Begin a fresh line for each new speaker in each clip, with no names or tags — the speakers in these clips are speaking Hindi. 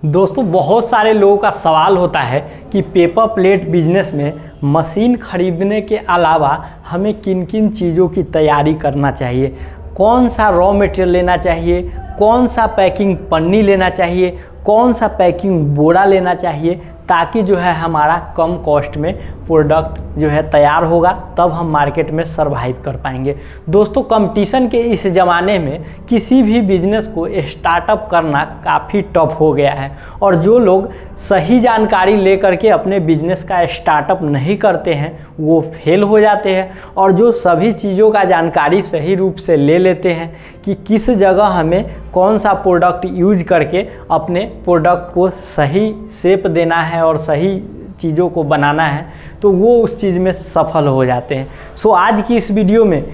दोस्तों बहुत सारे लोगों का सवाल होता है कि पेपर प्लेट बिजनेस में मशीन खरीदने के अलावा हमें किन किन चीज़ों की तैयारी करना चाहिए, कौन सा रॉ मटेरियल लेना चाहिए, कौन सा पैकिंग पन्नी लेना चाहिए, कौन सा पैकिंग बोरा लेना चाहिए, ताकि जो है हमारा कम कॉस्ट में प्रोडक्ट जो है तैयार होगा, तब हम मार्केट में सरवाइव कर पाएंगे। दोस्तों कंपटीशन के इस ज़माने में किसी भी बिजनेस को स्टार्टअप करना काफ़ी टफ हो गया है और जो लोग सही जानकारी लेकर के अपने बिजनेस का स्टार्टअप नहीं करते हैं वो फेल हो जाते हैं, और जो सभी चीज़ों का जानकारी सही रूप से ले लेते हैं कि किस जगह हमें कौन सा प्रोडक्ट यूज करके अपने प्रोडक्ट को सही शेप देना है और सही चीज़ों को बनाना है, तो वो उस चीज़ में सफल हो जाते हैं। सो आज की इस वीडियो में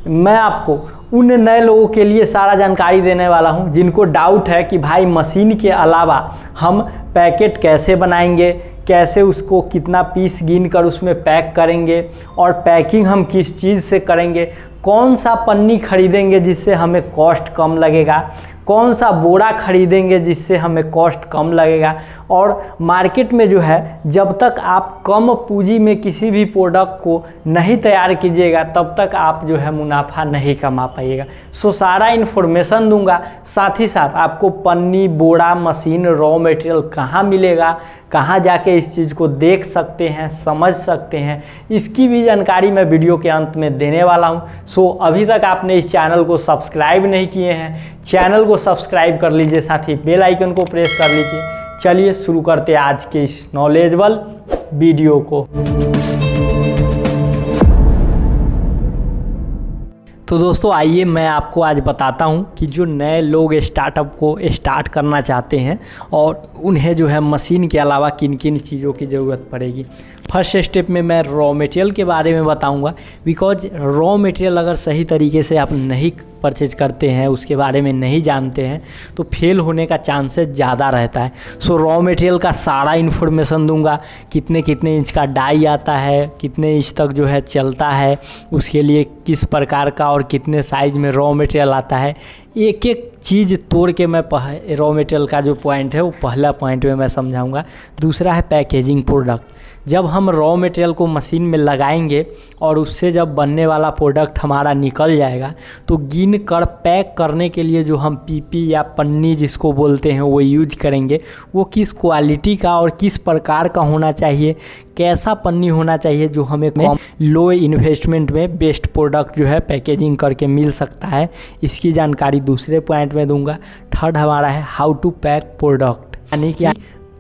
मैं आपको उन नए लोगों के लिए सारा जानकारी देने वाला हूं जिनको डाउट है कि भाई मशीन के अलावा हम पैकेट कैसे बनाएंगे, कैसे उसको कितना पीस गिन कर उसमें पैक करेंगे और पैकिंग हम किस चीज़ से करेंगे, कौन सा पन्नी खरीदेंगे जिससे हमें कॉस्ट कम लगेगा, कौन सा बोरा खरीदेंगे जिससे हमें कॉस्ट कम लगेगा। और मार्केट में जो है जब तक आप कम पूंजी में किसी भी प्रोडक्ट को नहीं तैयार कीजिएगा तब तक आप जो है मुनाफा नहीं कमा पाइएगा। सो सारा इन्फॉर्मेशन दूंगा, साथ ही साथ आपको पन्नी, बोरा, मशीन, रॉ मटेरियल कहाँ मिलेगा, कहाँ जाके इस चीज़ को देख सकते हैं, समझ सकते हैं, इसकी भी जानकारी मैं वीडियो के अंत में देने वाला हूँ। सो अभी तक आपने इस चैनल को सब्सक्राइब नहीं किए हैं, चैनल को सब्सक्राइब कर लीजिए, साथ ही बेल आइकन को प्रेस कर लीजिए। चलिए शुरू करते हैं आज के इस नॉलेजेबल वीडियो को। तो दोस्तों आइए मैं आपको आज बताता हूं कि जो नए लोग स्टार्टअप को स्टार्ट करना चाहते हैं और उन्हें जो है मशीन के अलावा किन किन चीज़ों की ज़रूरत पड़ेगी। फर्स्ट स्टेप में मैं रॉ मटेरियल के बारे में बताऊंगा, बिकॉज रॉ मटेरियल अगर सही तरीके से आप नहीं परचेज करते हैं, उसके बारे में नहीं जानते हैं, तो फेल होने का चांसेस ज़्यादा रहता है। सो रॉ मटेरियल का सारा इन्फॉर्मेशन दूंगा, कितने कितने इंच का डाई आता है, कितने इंच तक जो है चलता है, उसके लिए किस प्रकार का और कितने साइज में रॉ मटेरियल आता है, एक एक चीज़ तोड़ के मैं रॉ मटेरियल का जो पॉइंट है वो पहला पॉइंट में मैं समझाऊंगा। दूसरा है पैकेजिंग प्रोडक्ट। जब हम रॉ मटेरियल को मशीन में लगाएंगे और उससे जब बनने वाला प्रोडक्ट हमारा निकल जाएगा तो गिन कर पैक करने के लिए जो हम पीपी या पन्नी जिसको बोलते हैं वो यूज करेंगे, वो किस क्वालिटी का और किस प्रकार का होना चाहिए, कैसा पन्नी होना चाहिए जो हमें लो इन्वेस्टमेंट में बेस्ट प्रोडक्ट जो है पैकेजिंग करके मिल सकता है, इसकी जानकारी दूसरे पॉइंट में दूंगा। थर्ड हमारा है हाउ टू पैक प्रोडक्ट, यानी कि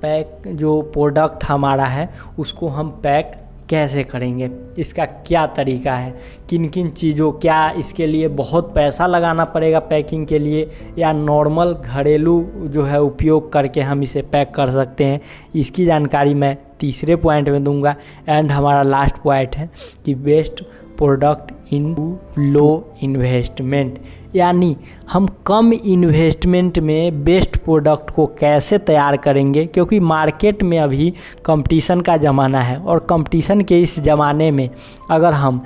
पैक जो प्रोडक्ट हमारा है उसको हम पैक कैसे करेंगे, इसका क्या तरीका है, किन किन चीज़ों, क्या इसके लिए बहुत पैसा लगाना पड़ेगा पैकिंग के लिए या नॉर्मल घरेलू जो है उपयोग करके हम इसे पैक कर सकते हैं, इसकी जानकारी मैं तीसरे पॉइंट में दूंगा। एंड हमारा लास्ट पॉइंट है कि best product in low investment, यानी हम कम इन्वेस्टमेंट में बेस्ट प्रोडक्ट को कैसे तैयार करेंगे, क्योंकि मार्केट में अभी कंपटीशन का ज़माना है और कंपटीशन के इस ज़माने में अगर हम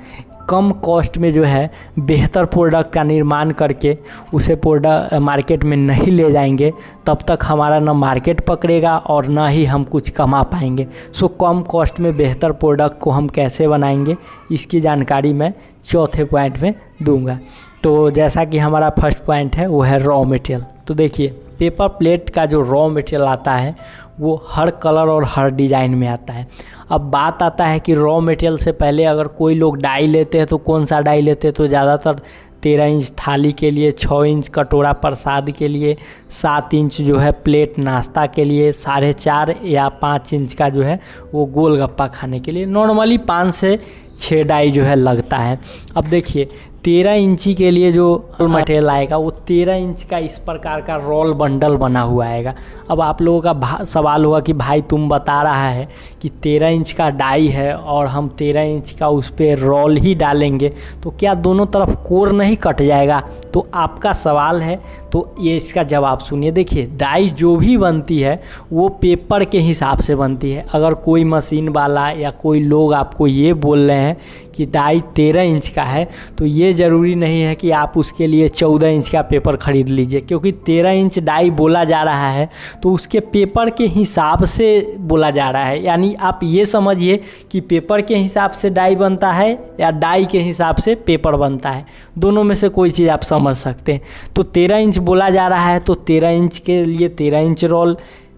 कम कॉस्ट में जो है बेहतर प्रोडक्ट का निर्माण करके उसे प्रोडक्ट मार्केट में नहीं ले जाएंगे तब तक हमारा ना मार्केट पकड़ेगा और ना ही हम कुछ कमा पाएंगे। सो कम कॉस्ट में बेहतर प्रोडक्ट को हम कैसे बनाएंगे, इसकी जानकारी मैं चौथे पॉइंट में दूंगा। तो जैसा कि हमारा फर्स्ट पॉइंट है वो है रॉ मटेरियल। तो देखिए पेपर प्लेट का जो रॉ मटेरियल आता है वो हर कलर और हर डिज़ाइन में आता है। अब बात आता है कि रॉ मटेरियल से पहले अगर कोई लोग डाई लेते हैं तो कौन सा डाई लेते हैं, तो ज़्यादातर 13 इंच थाली के लिए, 6 इंच कटोरा प्रसाद के लिए, 7 इंच जो है प्लेट नाश्ता के लिए, 4.5 या 5 इंच का जो है वो गोलगप्पा खाने के लिए, नॉर्मली 5 से 6 डाई जो है लगता है। अब देखिए 13 इंची के लिए जो मटेरियल आएगा वो 13 इंच का इस प्रकार का रोल बंडल बना हुआ आएगा। अब आप लोगों का सवाल होगा कि भाई तुम बता रहा है कि 13 इंच का डाई है और हम 13 इंच का उस पर रोल ही डालेंगे तो क्या दोनों तरफ कोर नहीं कट जाएगा? तो आपका सवाल है, तो ये इसका जवाब सुनिए। देखिए डाई जो भी बनती है वो पेपर के हिसाब से बनती है। अगर कोई मशीन वाला या कोई लोग आपको ये बोल रहे हैं कि डाई 13 इंच का है तो ये ज़रूरी नहीं है कि आप उसके लिए 14 इंच का पेपर ख़रीद लीजिए, क्योंकि 13 इंच डाई बोला जा रहा है तो उसके पेपर के हिसाब से बोला जा रहा है। यानी आप ये समझिए कि पेपर के हिसाब से डाई बनता है या डाई के हिसाब से पेपर बनता है, दोनों में से कोई चीज़ आप समझ सकते हैं। तो 13 इंच बोला जा रहा है तो 13 इंच के लिए 13 इंच रोल,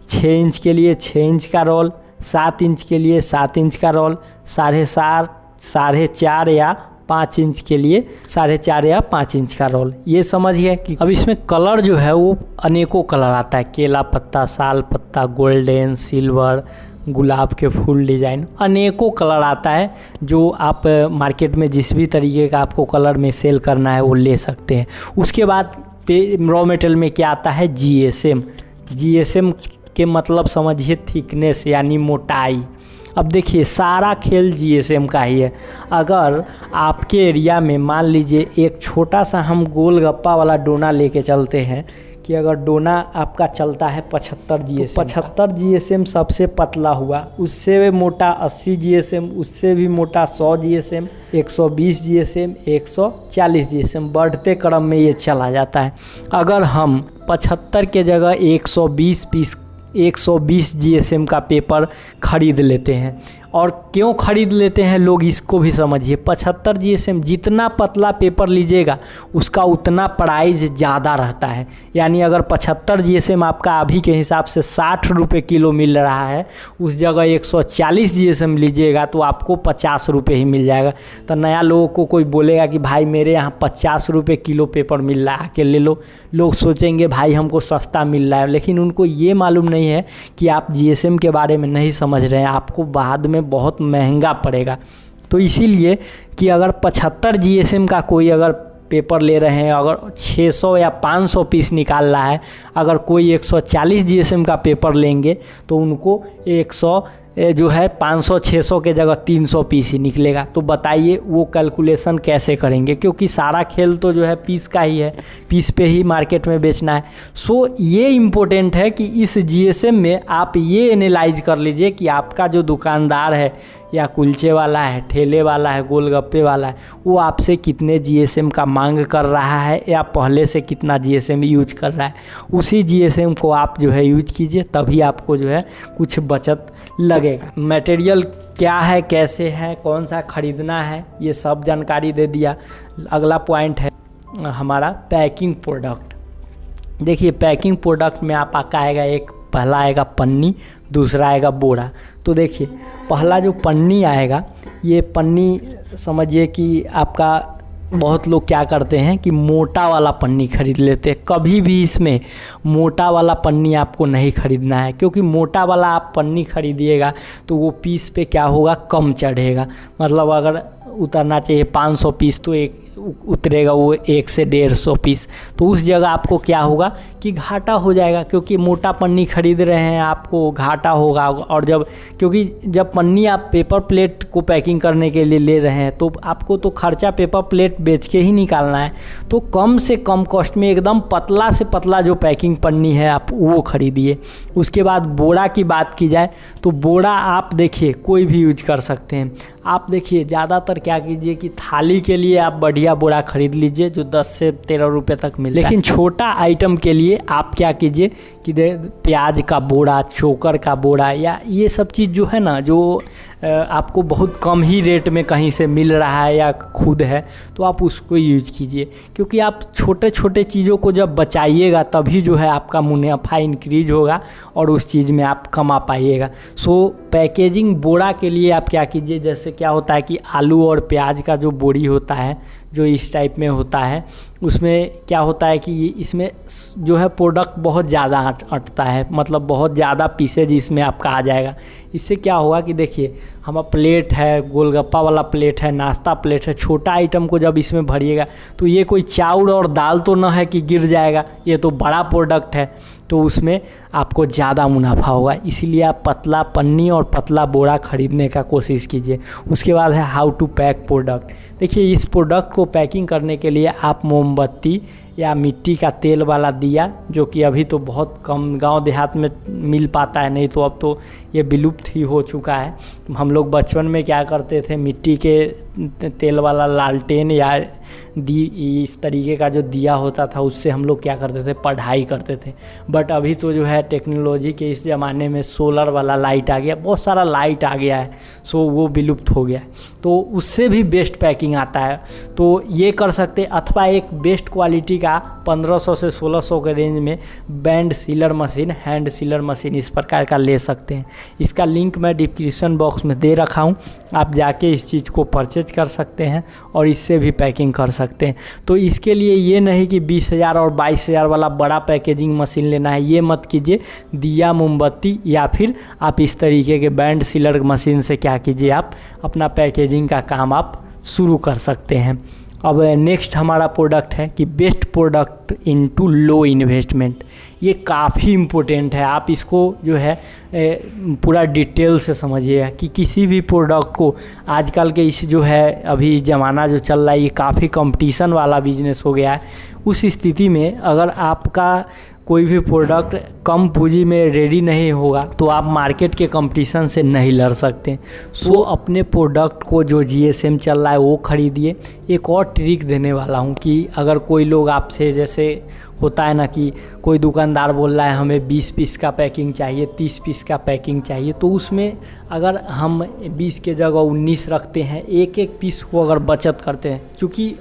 6 इंच के लिए 6 इंच का रोल, 7 इंच के लिए 7 इंच का रोल, 7.5, 4.5 या 5 इंच के लिए 4.5 या 5 इंच का रोल। ये समझिए कि अब इसमें कलर जो है वो अनेकों कलर आता है, केला पत्ता, साल पत्ता, गोल्डन, सिल्वर, गुलाब के फूल डिज़ाइन, अनेकों कलर आता है जो आप मार्केट में जिस भी तरीके का आपको कलर में सेल करना है वो ले सकते हैं। उसके बाद रॉ मटेरियल में क्या आता है, जीएसएम। जीएसएम के मतलब समझिए थिकनेस यानी मोटाई। अब देखिए सारा खेल जीएसएम का ही है। अगर आपके एरिया में मान लीजिए एक छोटा सा हम गोलगप्पा वाला डोना लेके चलते हैं कि अगर डोना आपका चलता है 75 जीएसएम, 75 जीएसएम सबसे पतला हुआ, उससे मोटा 80 जीएसएम, उससे भी मोटा 100 जीएसएम, 120 जीएसएम, 140 जीएसएम, बढ़ते क्रम में ये चला जाता है। अगर हम 75 के जगह 120 जीएसएम का पेपर ख़रीद लेते हैं, और क्यों ख़रीद लेते हैं लोग इसको भी समझिए। 75 जीएसएम जितना पतला पेपर लीजिएगा उसका उतना प्राइस ज़्यादा रहता है। यानी अगर 75 जीएसएम आपका अभी के हिसाब से 60 रुपये किलो मिल रहा है, उस जगह 140 जीएसएम लीजिएगा तो आपको 50 रुपये ही मिल जाएगा। तो नया लोगों को कोई बोलेगा कि भाई मेरे यहाँ 50 रुपये किलो पेपर मिल रहा है, के ले लो, लोग सोचेंगे भाई हमको सस्ता मिल रहा है, लेकिन उनको ये मालूम नहीं है कि आप जीएसएम के बारे में नहीं समझ रहे हैं, आपको बाद में बहुत महंगा पड़ेगा। तो इसीलिए कि अगर 75 जीएसएम का कोई अगर पेपर ले रहे हैं, अगर 600 या 500 पीस निकाल रहा है, अगर कोई 140 जीएसएम का पेपर लेंगे तो उनको 100 जो है 500-600 के जगह 300 पीस ही निकलेगा। तो बताइए वो कैलकुलेशन कैसे करेंगे, क्योंकि सारा खेल तो जो है पीस का ही है, पीस पे ही मार्केट में बेचना है। सो ये इम्पोर्टेंट है कि इस जीएसएम में आप ये एनालाइज कर लीजिए कि आपका जो दुकानदार है या कुलचे वाला है, ठेले वाला है, गोलगप्पे वाला है, वो आपसे कितने जीएसएम का मांग कर रहा है या पहले से कितना जीएसएम यूज कर रहा है। उसी जीएसएम को आप जो है यूज कीजिए, तभी आपको जो है कुछ बचत लगेगा। मटेरियल क्या है, कैसे है, कौन सा खरीदना है, ये सब जानकारी दे दिया। अगला पॉइंट है हमारा पैकिंग प्रोडक्ट। देखिए पैकिंग प्रोडक्ट में आपका आएगा एक, पहला आएगा पन्नी, दूसरा आएगा बोरा। तो देखिए पहला जो पन्नी आएगा, ये पन्नी समझिए कि आपका बहुत लोग क्या करते हैं कि मोटा वाला पन्नी खरीद लेते हैं। कभी भी इसमें मोटा वाला पन्नी आपको नहीं खरीदना है, क्योंकि मोटा वाला आप पन्नी खरीदिएगा तो वो पीस पे क्या होगा, कम चढ़ेगा। मतलब अगर उतरना चाहिए 500 पीस तो एक उतरेगा वो 1 से 150 पीस, तो उस जगह आपको क्या होगा कि घाटा हो जाएगा, क्योंकि मोटा पन्नी खरीद रहे हैं आपको घाटा होगा। और क्योंकि जब पन्नी आप पेपर प्लेट को पैकिंग करने के लिए ले रहे हैं तो आपको तो खर्चा पेपर प्लेट बेच के ही निकालना है। तो कम से कम कॉस्ट में एकदम पतला से पतला जो पैकिंग पन्नी है आप वो खरीदिए। उसके बाद बोरा की बात की जाए तो बोरा आप देखिए कोई भी यूज कर सकते हैं। आप देखिए ज़्यादातर क्या कीजिए कि थाली के लिए आप बढ़िया बोरा खरीद लीजिए जो 10 से 13 रुपये तक मिलता है। लेकिन छोटा आइटम के लिए आप क्या कीजिए कि प्याज का बोरा, चोकर का बोरा, या ये सब चीज़ जो है ना, जो आपको बहुत कम ही रेट में कहीं से मिल रहा है या खुद है, तो आप उसको यूज कीजिए। क्योंकि आप छोटे छोटे चीज़ों को जब बचाइएगा तभी जो है आपका मुनाफा इंक्रीज होगा और उस चीज़ में आप कमा पाइएगा। सो पैकेजिंग बोरा के लिए आप क्या कीजिए, जैसे क्या होता है कि आलू और प्याज का जो बोरी होता है, जो इस टाइप में होता है, उसमें क्या होता है कि इसमें जो है प्रोडक्ट बहुत ज़्यादा अटता है, मतलब बहुत ज़्यादा पीसेज इसमें आपका आ जाएगा। इससे क्या होगा कि देखिए हमारा प्लेट है, गोलगप्पा वाला प्लेट है, नाश्ता प्लेट है, छोटा आइटम को जब इसमें भरिएगा तो ये कोई चावल और दाल तो ना है कि गिर जाएगा, ये तो बड़ा प्रोडक्ट है, तो उसमें आपको ज़्यादा मुनाफा होगा। इसीलिए आप पतला पन्नी और पतला बोरा खरीदने का कोशिश कीजिए। उसके बाद है हाउ टू पैक प्रोडक्ट। देखिए इस प्रोडक्ट को पैकिंग करने के लिए आप मोमबत्ती या मिट्टी का तेल वाला दिया, जो कि अभी तो बहुत कम गांव देहात में मिल पाता है, नहीं तो अब तो ये विलुप्त ही हो चुका है। हम लोग बचपन में क्या करते थे, मिट्टी के तेल वाला लालटेन या इस तरीके का जो दिया होता था, उससे हम लोग क्या करते थे, पढ़ाई करते थे। बट अभी तो जो है टेक्नोलॉजी के इस ज़माने में सोलर वाला लाइट आ गया, बहुत सारा लाइट आ गया है, सो वो विलुप्त हो गया है। तो उससे भी बेस्ट पैकिंग आता है, तो ये कर सकते। अथवा एक बेस्ट क्वालिटी का 1500 से 1600 के रेंज में band sealer machine, hand sealer machine इस प्रकार का ले सकते हैं। इसका लिंक मैं डिस्क्रिप्शन बॉक्स में दे रखा हूँ, आप जाके इस चीज़ को परचेज कर सकते हैं और इससे भी पैकिंग कर सकते हैं। तो इसके लिए ये नहीं कि 20,000 और 22,000 वाला बड़ा पैकेजिंग मशीन लेना है, ये मत कीजिए। दिया, मोमबत्ती या फिर आप इस तरीके के बैंड सीलर मशीन से क्या कीजिए, आप अपना पैकेजिंग का काम आप शुरू कर सकते हैं। अब नेक्स्ट हमारा प्रोडक्ट है कि बेस्ट प्रोडक्ट इनटू लो इन्वेस्टमेंट। ये काफ़ी इम्पोर्टेंट है, आप इसको जो है पूरा डिटेल से समझिएगा कि किसी भी प्रोडक्ट को आजकल के इस जो है अभी ज़माना जो चल रहा है, ये काफ़ी कंपटीशन वाला बिजनेस हो गया है। उस स्थिति में अगर आपका कोई भी प्रोडक्ट कम पूंजी में रेडी नहीं होगा तो आप मार्केट के कंपटीशन से नहीं लड़ सकते। सो अपने प्रोडक्ट को जो जीएसएम चल रहा है वो ख़रीदिए। एक और ट्रिक देने वाला हूँ कि अगर कोई लोग आपसे, जैसे होता है ना कि कोई दुकानदार बोल रहा है हमें 20 पीस का पैकिंग चाहिए, 30 पीस का पैकिंग चाहिए, तो उसमें अगर हम 20 के जगह 19 रखते हैं, एक एक पीस को अगर बचत करते हैं, क्योंकि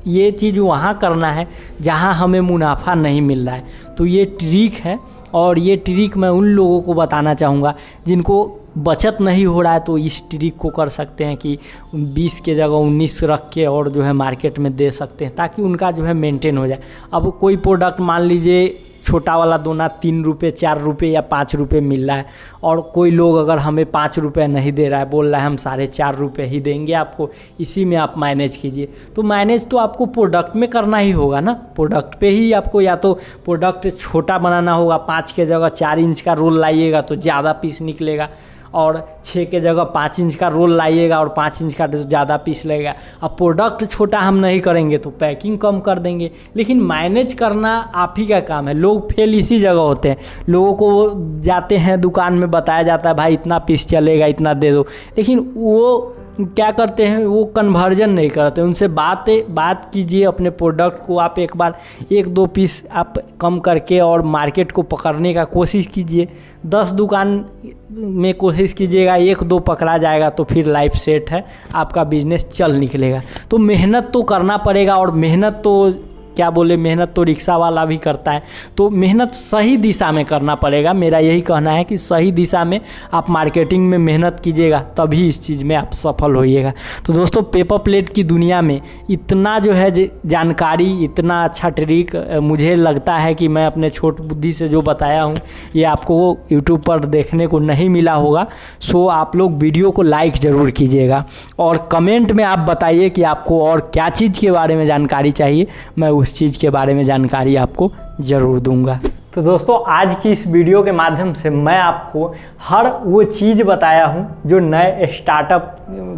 ये चीज़ वहाँ करना है जहाँ हमें मुनाफा नहीं मिल रहा है। तो ये ट्रिक है और ये ट्रिक मैं उन लोगों को बताना चाहूँगा जिनको बचत नहीं हो रहा है, तो इस ट्रिक को कर सकते हैं कि 20 के जगह 19 रख के और जो है मार्केट में दे सकते हैं, ताकि उनका जो है मेंटेन हो जाए। अब कोई प्रोडक्ट मान लीजिए छोटा वाला दोना 3 रुपये, 4 रुपये या 5 रुपये मिल रहा है, और कोई लोग अगर हमें 5 रुपये नहीं दे रहा है, बोल रहा है हम 4.5 रुपये ही देंगे आपको, इसी में आप मैनेज कीजिए। तो मैनेज तो आपको प्रोडक्ट में करना ही होगा ना, प्रोडक्ट पे ही आपको या तो प्रोडक्ट छोटा बनाना होगा, 5 के जगह 4 इंच का रोल लाइएगा तो ज़्यादा पीस निकलेगा, और 6 के जगह 5 इंच का रोल लाइएगा और 5 इंच का ज़्यादा पीस लगेगा। अब प्रोडक्ट छोटा हम नहीं करेंगे तो पैकिंग कम कर देंगे, लेकिन मैनेज करना आप ही का काम है। लोग फेल इसी जगह होते हैं, लोगों को जाते हैं दुकान में बताया जाता है भाई इतना पीस चलेगा, इतना दे दो, लेकिन वो क्या करते हैं, वो कन्वर्जन नहीं करते। उनसे बात कीजिए अपने प्रोडक्ट को, आप एक बार 1-2 पीस आप कम करके और मार्केट को पकड़ने का कोशिश कीजिए। 10 दुकान में कोशिश कीजिएगा, 1-2 पकड़ा जाएगा तो फिर लाइफ सेट है, आपका बिजनेस चल निकलेगा। तो मेहनत तो करना पड़ेगा, और मेहनत तो क्या बोले, मेहनत तो रिक्शा वाला भी करता है, तो मेहनत सही दिशा में करना पड़ेगा। मेरा यही कहना है कि सही दिशा में आप मार्केटिंग में मेहनत कीजिएगा, तभी इस चीज़ में आप सफल होइएगा। तो दोस्तों, पेपर प्लेट की दुनिया में इतना जो है जानकारी, इतना अच्छा ट्रिक मुझे लगता है कि मैं अपने छोट बुद्धि से जो बताया हूँ ये आपको यूट्यूब पर देखने को नहीं मिला होगा। सो आप लोग वीडियो को लाइक ज़रूर कीजिएगा और कमेंट में आप बताइए कि आपको और क्या चीज़ के बारे में जानकारी चाहिए, मैं उस चीज़ के बारे में जानकारी आपको ज़रूर दूंगा। तो दोस्तों, आज की इस वीडियो के माध्यम से मैं आपको हर वो चीज़ बताया हूँ जो नए स्टार्टअप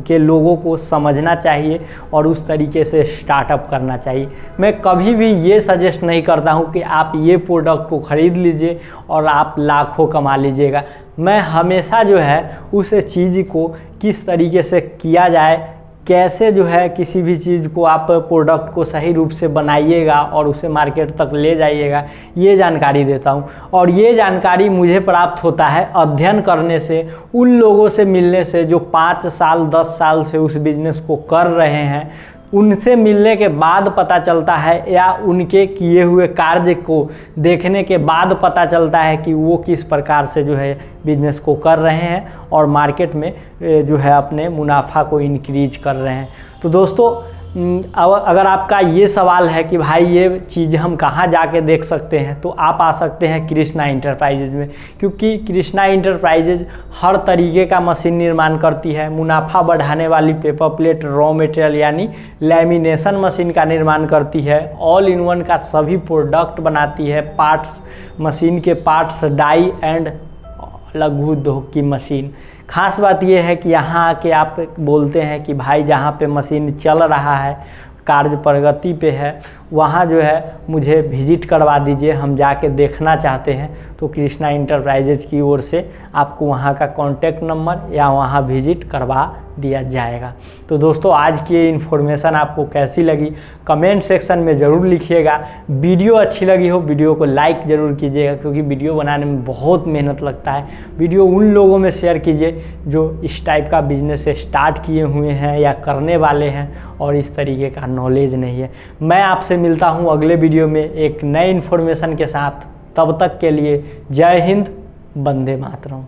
के लोगों को समझना चाहिए और उस तरीके से स्टार्टअप करना चाहिए। मैं कभी भी ये सजेस्ट नहीं करता हूँ कि आप ये प्रोडक्ट को ख़रीद लीजिए और आप लाखों कमा लीजिएगा। मैं हमेशा जो है उस चीज़ को किस तरीके से किया जाए, कैसे जो है किसी भी चीज़ को आप प्रोडक्ट को सही रूप से बनाइएगा और उसे मार्केट तक ले जाइएगा, ये जानकारी देता हूँ। और ये जानकारी मुझे प्राप्त होता है अध्ययन करने से, उन लोगों से मिलने से जो 5 साल 10 साल से उस बिज़नेस को कर रहे हैं, उनसे मिलने के बाद पता चलता है, या उनके किए हुए कार्य को देखने के बाद पता चलता है कि वो किस प्रकार से जो है बिजनेस को कर रहे हैं और मार्केट में जो है अपने मुनाफा को इंक्रीज कर रहे हैं। तो दोस्तों, अगर आपका ये सवाल है कि भाई ये चीज़ हम कहाँ जाके देख सकते हैं, तो आप आ सकते हैं कृष्णा इंटरप्राइजेज में, क्योंकि कृष्णा इंटरप्राइजेज हर तरीके का मशीन निर्माण करती है। मुनाफा बढ़ाने वाली पेपर प्लेट, रॉ मटेरियल यानी लैमिनेशन मशीन का निर्माण करती है, ऑल इन वन का सभी प्रोडक्ट बनाती है, पार्ट्स, मशीन के पार्ट्स, डाई एंड लघु उद्योग की मशीन। खास बात यह है कि यहाँ आके आप बोलते हैं कि भाई जहाँ पे मशीन चल रहा है, कार्य प्रगति पे है, वहाँ जो है मुझे विज़िट करवा दीजिए, हम जाके देखना चाहते हैं तो कृष्णा इंटरप्राइजेज की ओर से आपको वहाँ का कॉन्टैक्ट नंबर या वहाँ विज़िट करवा दिया जाएगा। तो दोस्तों आज की ये इन्फॉर्मेशन आपको कैसी लगी कमेंट सेक्शन में ज़रूर लिखिएगा। वीडियो अच्छी लगी हो वीडियो को लाइक ज़रूर कीजिएगा, क्योंकि वीडियो बनाने में बहुत मेहनत लगता है। वीडियो उन लोगों में शेयर कीजिए जो इस टाइप का बिजनेस स्टार्ट किए हुए हैं या करने वाले हैं और इस तरीके का नॉलेज नहीं है। मैं आपसे मिलता हूँ अगले वीडियो में एक नए इन्फॉर्मेशन के साथ। तब तक के लिए जय हिंद, वंदे मातरम।